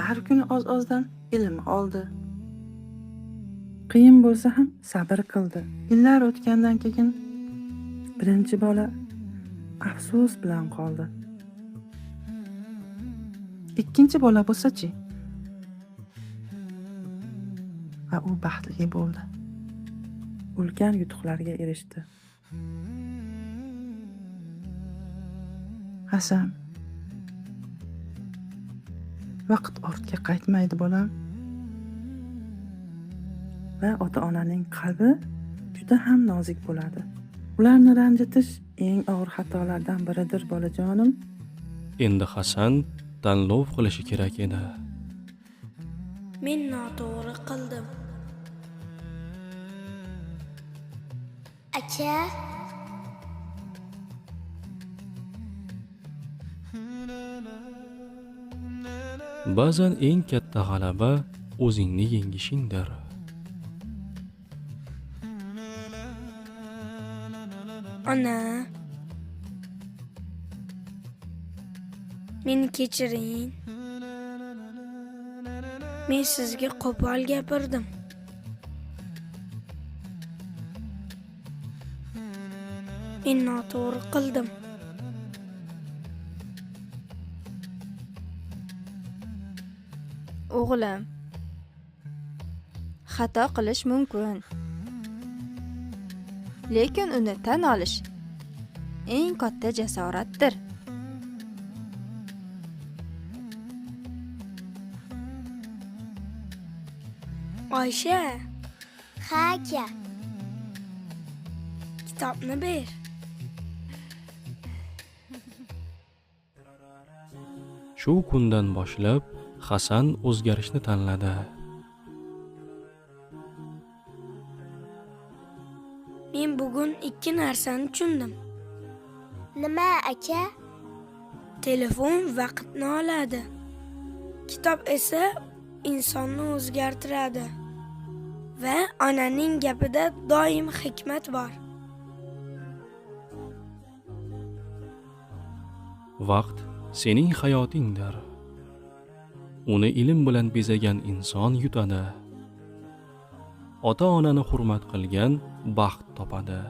har kuni oz-ozdan ilm oldi. Qiyin bo'lsa ham sabr qildi. Yillar o'tgandan keyin birinchi bola afsus bilan qoldi. Ikkinchi bola bo'lsa-chi? Va u baxtli bo'ldi. Ulkan yutuqlarga erishdi. Hasan, vaqt ortga qaytmaydi bolam. Va ota-onaning qalbi juda ham nozik bo'ladi. Ularni ranjitish eng og'ir xatolardan biridir, bolajonim. Endi Hasan tanlov qilishi kerak edi. Men noto'g'ri qildim. Aka, Ba'zan eng katta g'alaba o'zingni yengishingdir. ona. Meni kechiring. Men sizga qo'pol gapirdim. Men noto'g'ri qildim. O'g'lim, xato qilish mumkin. Lekin uni tan olish eng katta jasoratdir. Oysha, Ha aka. kitobni ber. Shu kundan boshlab Hasan o'zgarishni tanladi. Men bugun ikki narsani tushundim. Nima aka? Telefon vaqtni oladi. Kitob esa insonni o'zgartiradi. Va onaning gapida doim hikmat bor. Vaqt sening hayotingdir. Uni ilm bilan bezagan inson yutadi. Ota-onani hurmat qilgan baxt topadi.